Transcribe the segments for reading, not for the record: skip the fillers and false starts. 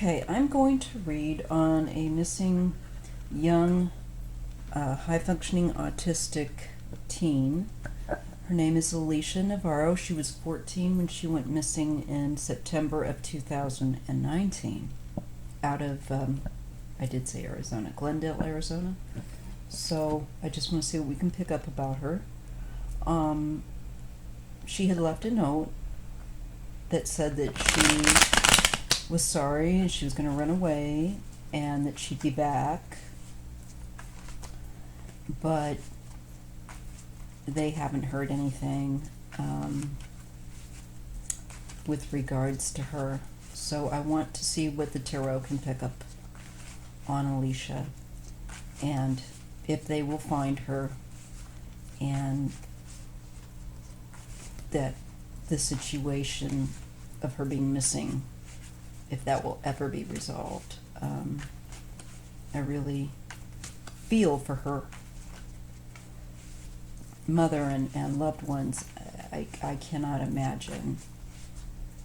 Okay, I'm going to read on a missing young, high-functioning autistic teen. Her name is Alicia Navarro. She was 14 when she went missing in September of 2019 out of, I did say Arizona, Glendale, Arizona. So I just want to see what we can pick up about her. She had left a note that said that she was sorry and she was going to run away and that she'd be back, but they haven't heard anything with regards to her. So I want to see what the tarot can pick up on Alicia and if they will find her, and that the situation of her being missing, if that will ever be resolved. I really feel for her mother and loved ones. I cannot imagine,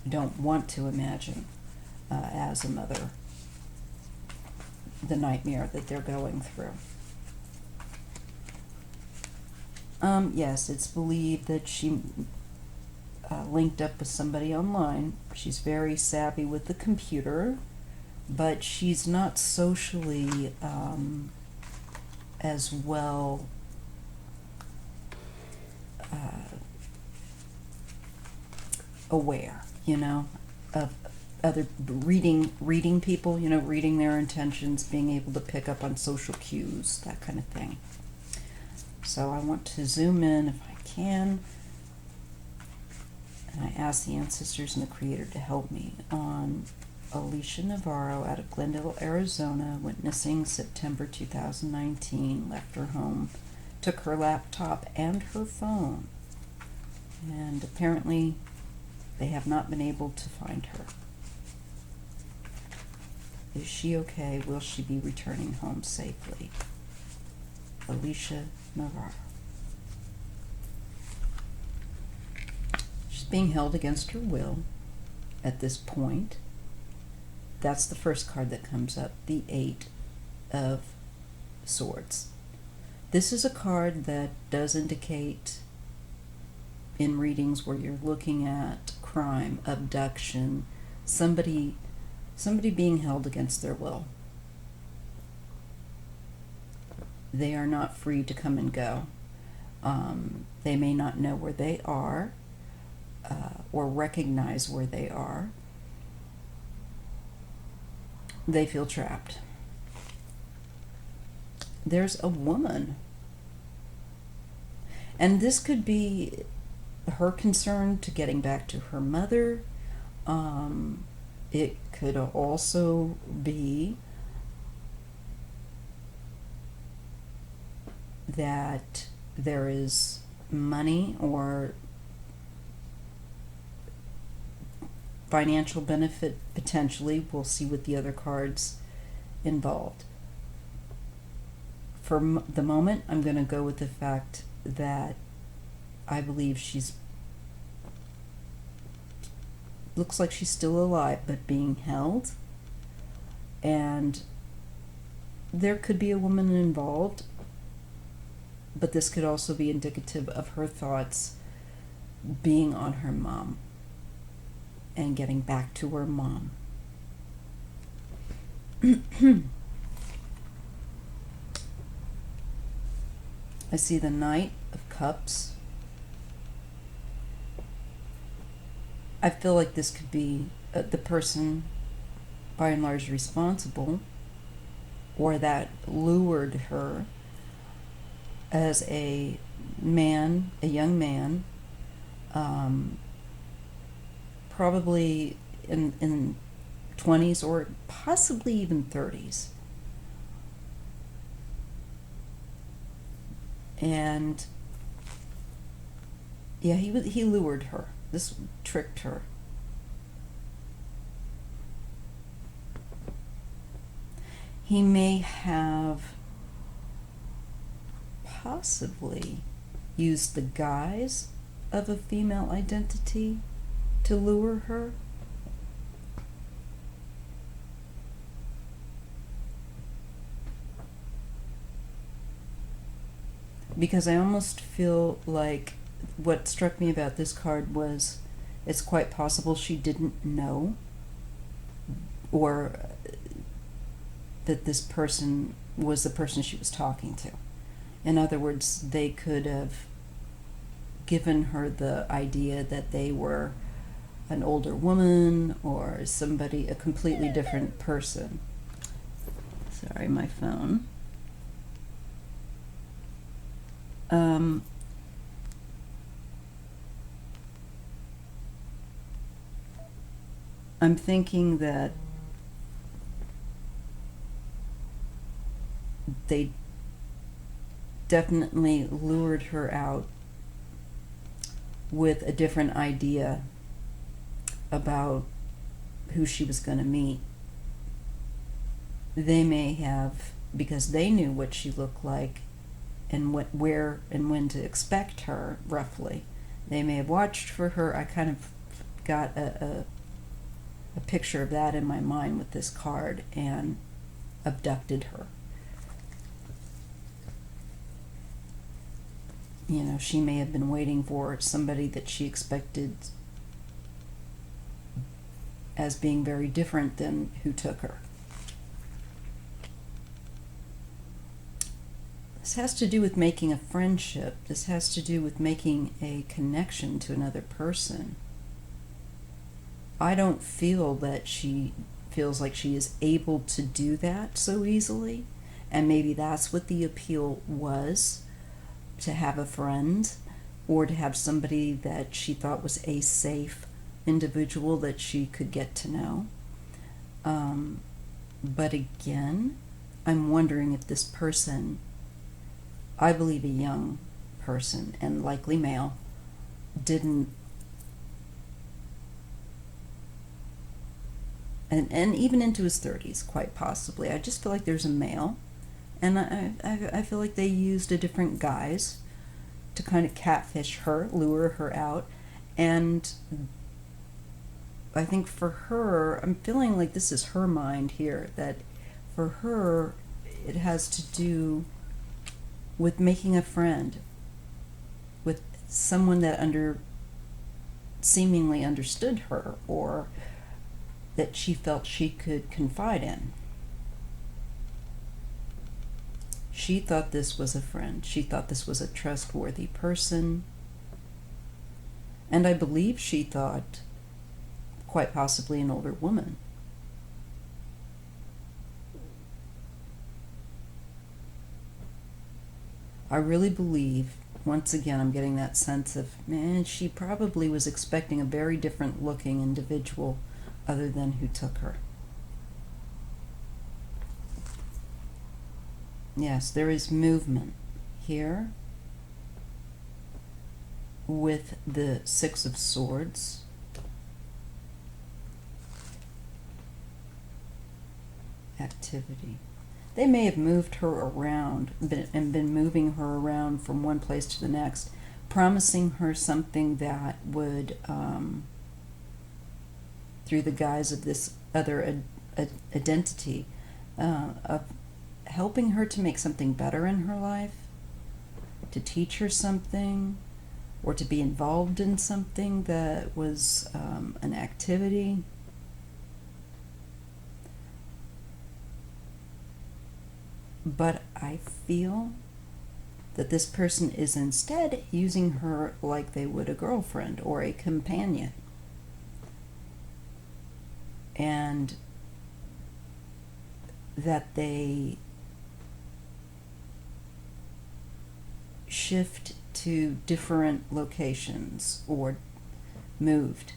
don't want to imagine, as a mother, the nightmare that they're going through. Yes, it's believed that she linked up with somebody online. She's very savvy with the computer, but she's not socially as well aware, of other reading people, reading their intentions, being able to pick up on social cues, that kind of thing. So I want to zoom in if I can, and I ask the ancestors and the Creator to help me on Alicia Navarro out of Glendale, Arizona, went missing September 2019, left her home, took her laptop and her phone, and apparently they have not been able to find her. Is she okay? Will she be returning home safely? Alicia Navarro. She's being held against her will at this point. That's the first card that comes up, the Eight of Swords. This is a card that does indicate in readings where you're looking at crime, abduction, somebody being held against their will. They are not free to come and go. They may not know where they are or recognize where they are. They feel trapped. There's a woman, and this could be her concern to getting back to her mother. It could also be that there is money or financial benefit potentially. We'll see what the other cards involved. For the moment, I'm going to go with the fact that I believe she's looks like she's still alive but being held, and there could be a woman involved, but this could also be indicative of her thoughts being on her mom and getting back to her mom. I see the Knight of Cups. I feel like this could be the person by and large responsible, or that lured her as a young man, probably in 20s or possibly even 30s. And yeah, he lured her. This tricked her. He may have possibly used the guise of a female identity to lure her. because I almost feel like what struck me about this card was it's quite possible she didn't know, or that this person was the person she was talking to. In other words, they could have given her the idea that they were an older woman or somebody, a completely different person. Sorry, my phone. I'm thinking that they definitely lured her out with a different idea about who she was going to meet. They may have, because they knew what she looked like and what, where and when to expect her, roughly. They may have watched for her. I kind of got a picture of that in my mind with this card, and abducted her. You know, she may have been waiting for somebody that she expected as being very different than who took her. This has to do with making a friendship. This has to do with making a connection to another person. I don't feel that she feels like she is able to do that so easily, and maybe that's what the appeal was, to have a friend or to have somebody that she thought was a safe individual that she could get to know. But again, I'm wondering if this person, I believe a young person and likely male, didn't, and even into his 30s, quite possibly. I just feel like there's a male, and I feel like they used a different guise to kind of catfish her, lure her out. And I think for her, I'm feeling like this is her mind here, that for her it has to do with making a friend with someone that seemingly understood her, or that she felt she could confide in. She thought this was a friend. She thought this was a trustworthy person. And I believe she thought quite possibly an older woman. I really believe, once again, I'm getting that sense of, man, she probably was expecting a very different looking individual other than who took her. Yes, there is movement here with the Six of Swords. Activity. They may have moved her around and been moving her around from one place to the next, promising her something that would, through the guise of this other identity, of helping her to make something better in her life, to teach her something, or to be involved in something that was an activity. But I feel that this person is instead using her like they would a girlfriend or a companion. And that they shift to different locations or moved.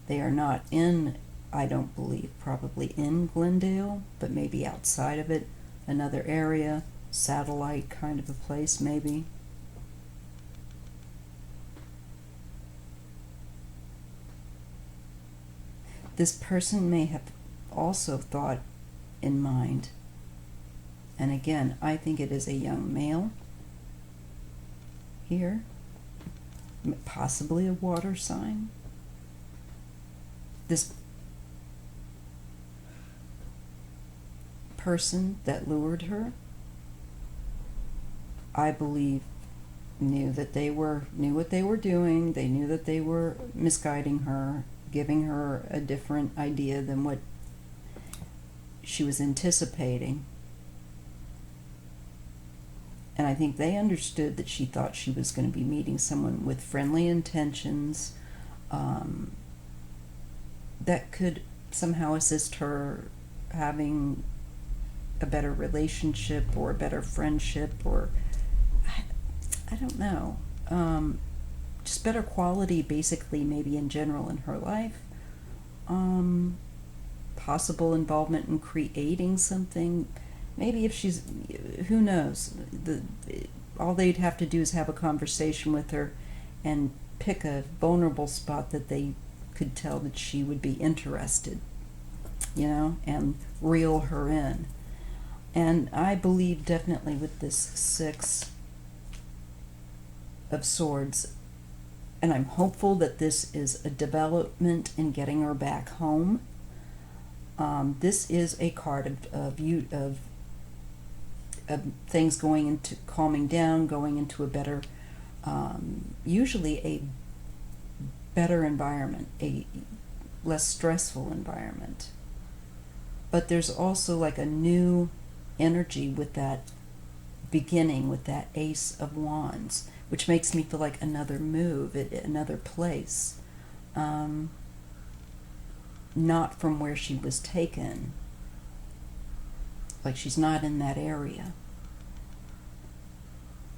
They are not in, I don't believe, probably in Glendale, but maybe outside of it, another area, satellite kind of a place maybe. This person may have also thought in mind, and again, I think it is a young male here, possibly a water sign. This person that lured her, I believe, knew what they were doing. They knew that they were misguiding her, giving her a different idea than what she was anticipating. And I think they understood that she thought she was going to be meeting someone with friendly intentions, that could somehow assist her having a better relationship or a better friendship, or I don't know, just better quality basically, maybe in general in her life, possible involvement in creating something. Maybe if she's, who knows, all they'd have to do is have a conversation with her and pick a vulnerable spot that they could tell that she would be interested, and reel her in. And I believe definitely with this Six of Swords, and I'm hopeful that this is a development in getting her back home. This is a card of things going into calming down, going into a better, usually a better environment, a less stressful environment. But there's also like a new energy with that beginning, with that Ace of Wands, which makes me feel like another move, another place. Not from where she was taken. Like she's not in that area.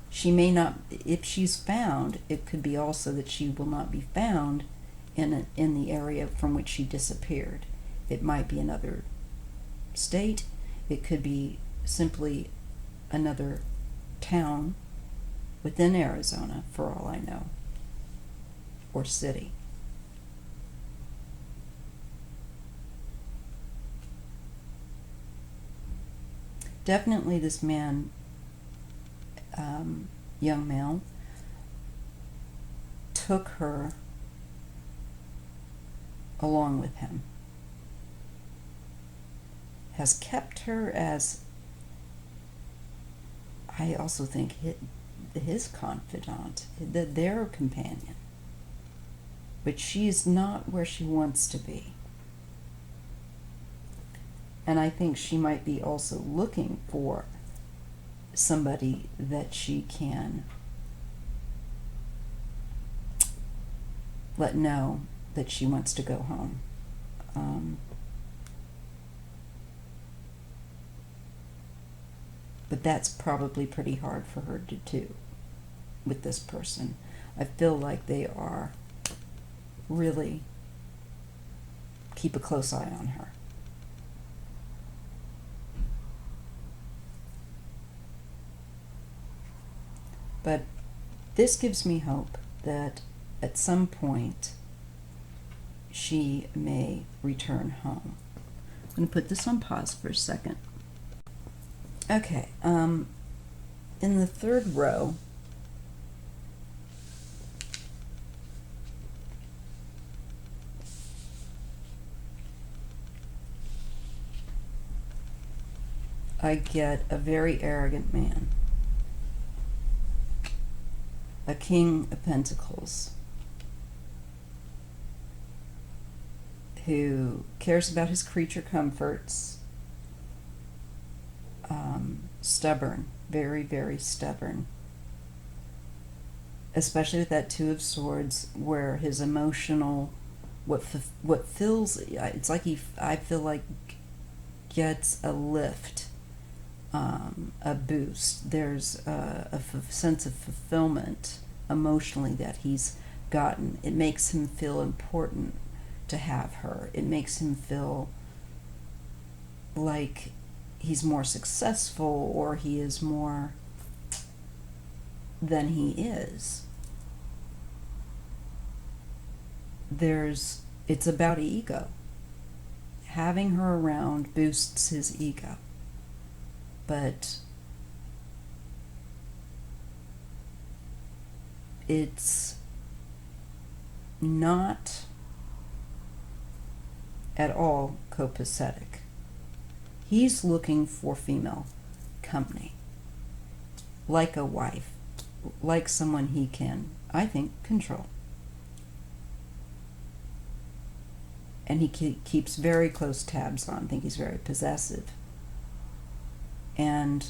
She may not, if she's found, it could be also that she will not be found in the area from which she disappeared. It might be another state. It could be simply another town within Arizona, for all I know, or city. Definitely this man, young male, took her along with him, has kept her as, I also think, his confidant, their companion. But she's not where she wants to be. And I think she might be also looking for somebody that she can let know that she wants to go home. But that's probably pretty hard for her to do with this person. I feel like they are really keep a close eye on her. But this gives me hope that at some point she may return home. I'm going to put this on pause for a second. Okay, in the third row, I get a very arrogant man. A King of Pentacles who cares about his creature comforts, stubborn, very, very stubborn, especially with that Two of Swords, where his emotional, what fills, it's like I feel like gets a lift, a boost. There's a sense of fulfillment emotionally that he's gotten. It makes him feel important to have her. It makes him feel like he's more successful, or he is more than he is. It's about ego. Having her around boosts his ego. But it's not at all copacetic. He's looking for female company, like a wife, like someone he can, I think, control. And he keeps very close tabs on. I think he's very possessive. And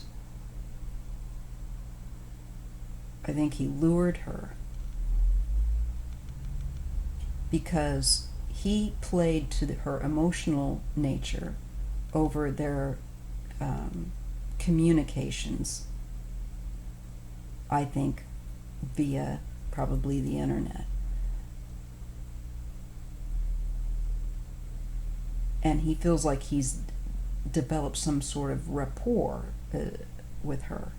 I think he lured her because he played to her emotional nature over their communications, I think, via probably the internet. And he feels like he's developed some sort of rapport with her.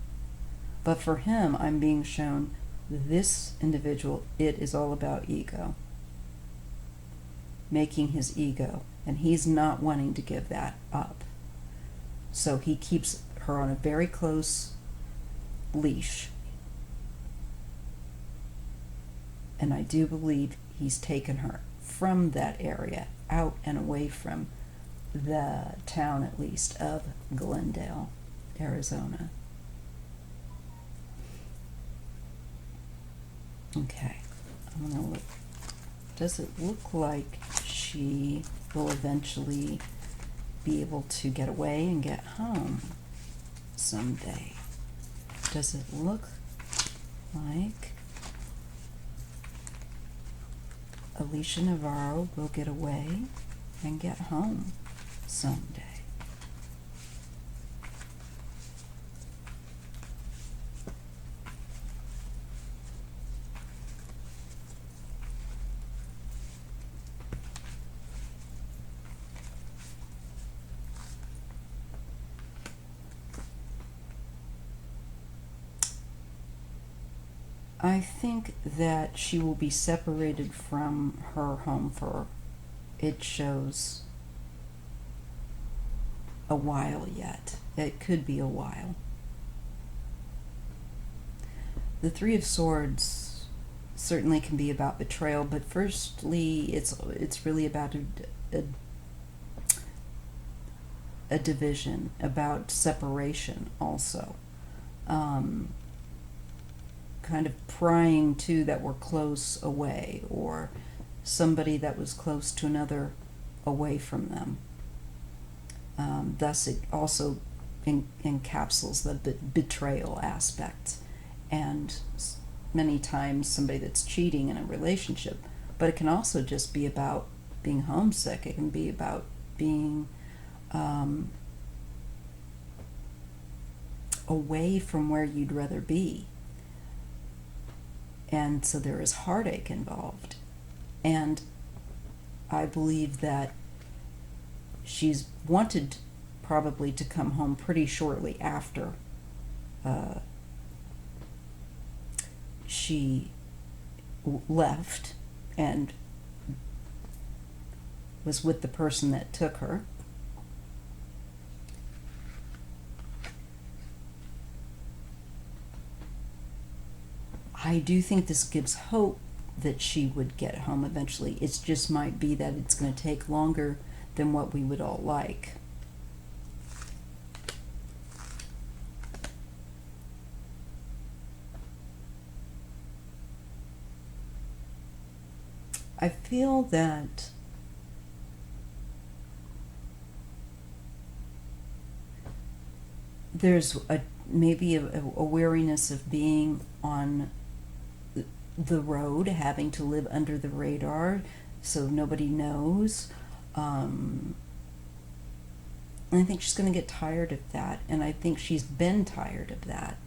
But for him, I'm being shown this individual, it is all about ego. Making his ego. And he's not wanting to give that up. So he keeps her on a very close leash. And I do believe he's taken her from that area, out and away from the town, at least, of Glendale, Arizona. Okay, I'm gonna look. Does it look like she will eventually be able to get away and get home someday? Does it look like Alicia Navarro will get away and get home someday? I think that she will be separated from her home for, it shows, a while yet. It could be a while. The Three of Swords certainly can be about betrayal, but firstly, it's really about a division, about separation also. Kind of prying two that were close away, or somebody that was close to another away from them. Thus, it also encapsulates the betrayal aspect, and many times somebody that's cheating in a relationship. But it can also just be about being homesick. It can be about being away from where you'd rather be. And so there is heartache involved. And I believe that she's wanted probably to come home pretty shortly after she left and was with the person that took her. I do think this gives hope that she would get home eventually. It just might be that it's going to take longer than what we would all like. I feel that there's maybe a weariness of being on the road, having to live under the radar so nobody knows. And I think she's going to get tired of that, and I think she's been tired of that.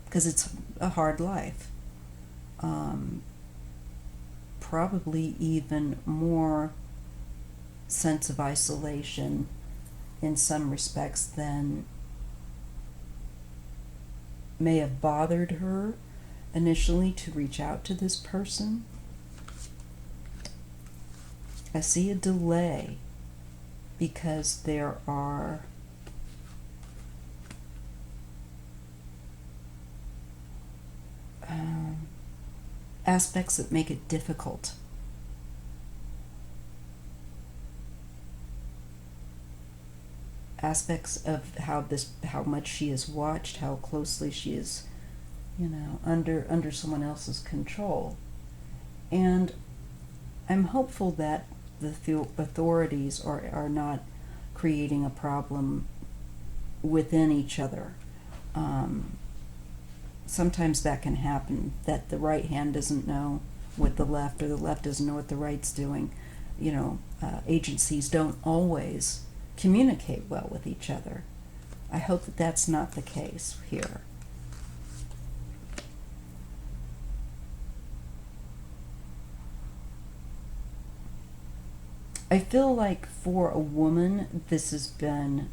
Because it's a hard life. Probably even more sense of isolation in some respects than may have bothered her initially to reach out to this person. I see a delay because there are aspects that make it difficult. aspects of how much she is watched, how closely she is, under someone else's control. And I'm hopeful that the authorities are not creating a problem within each other. Sometimes that can happen, that the right hand doesn't know what the left, or the left doesn't know what the right's doing. Agencies don't always communicate well with each other. I hope that that's not the case here. I feel like for a woman, this has been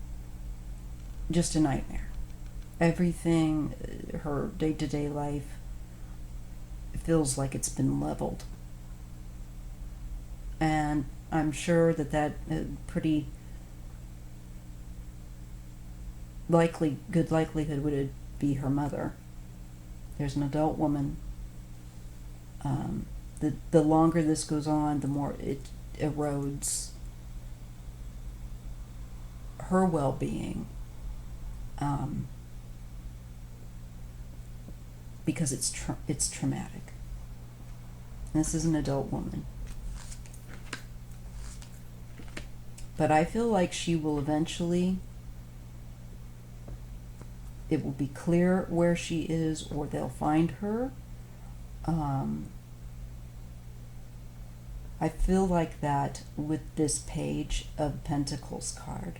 just a nightmare. Everything, her day-to-day life, feels like it's been leveled. And I'm sure that pretty good likelihood would be her mother. There's an adult woman. The longer this goes on, the more it erodes her well-being, because it's traumatic. This is an adult woman. But I feel like she will eventually, it will be clear where she is, or they'll find her. I feel like that with this Page of Pentacles card.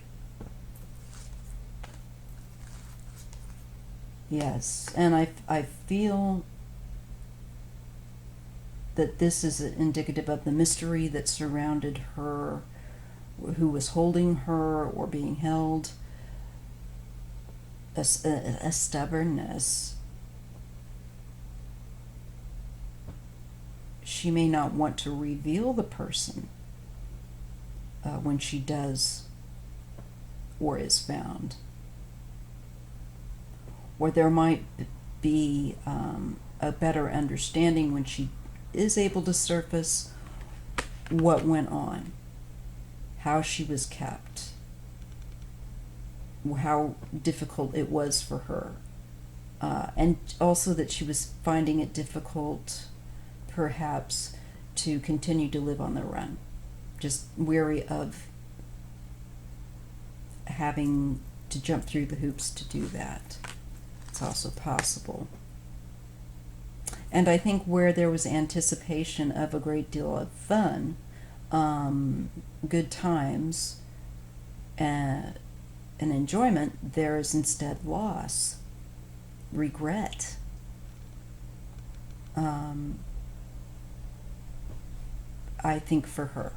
Yes, and I feel that this is indicative of the mystery that surrounded her, who was holding her or being held, a stubbornness. She may not want to reveal the person when she does or is found. Or there might be a better understanding when she is able to surface what went on, how she was kept, how difficult it was for her, and also that she was finding it difficult, perhaps, to continue to live on the run, just weary of having to jump through the hoops to do that. It's also possible. And I think where there was anticipation of a great deal of fun, good times, and enjoyment, there is instead loss, regret. I think for her.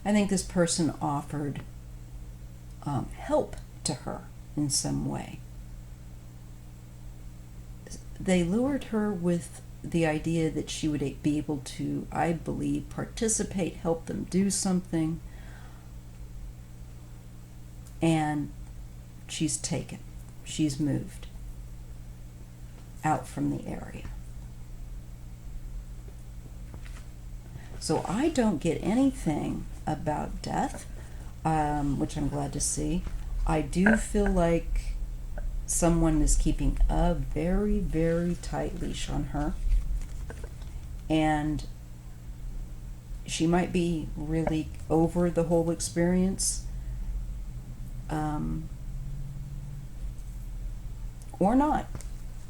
I think this person offered help to her in some way. They lured her with the idea that she would be able to, I believe, participate, help them do something, and she's taken. She's moved out from the area. So I don't get anything about death, which I'm glad to see. I do feel like someone is keeping a very, very tight leash on her. And she might be really over the whole experience. Or not.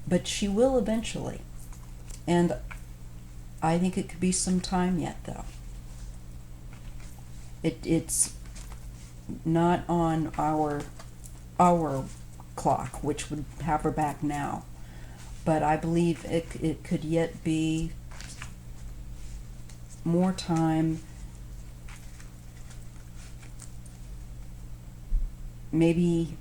But she will eventually. And I think it could be some time yet, though. It's not on our clock, which would have her back now. But I believe it could yet be more time, maybe.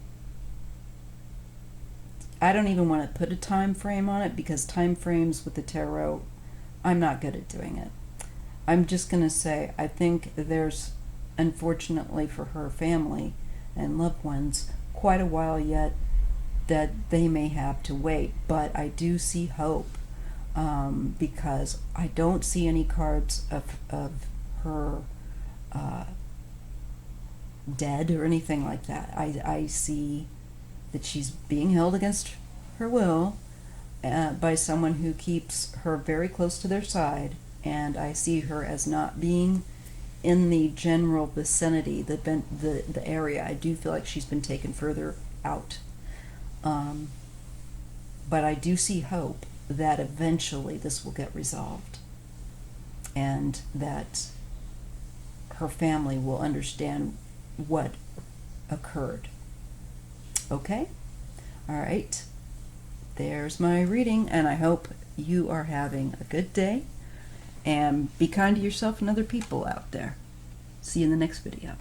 I don't even want to put a time frame on it, because time frames with the tarot, I'm not good at doing it. I'm just going to say I think there's, unfortunately for her family and loved ones, quite a while yet that they may have to wait, but I do see hope, because I don't see any cards of her dead or anything like that. I see that she's being held against her will by someone who keeps her very close to their side, and I see her as not being in the general vicinity, the area. I do feel like she's been taken further out. But I do see hope that eventually this will get resolved, and that her family will understand what occurred. Okay? All right. There's my reading, and I hope you are having a good day, and be kind to yourself and other people out there. See you in the next video.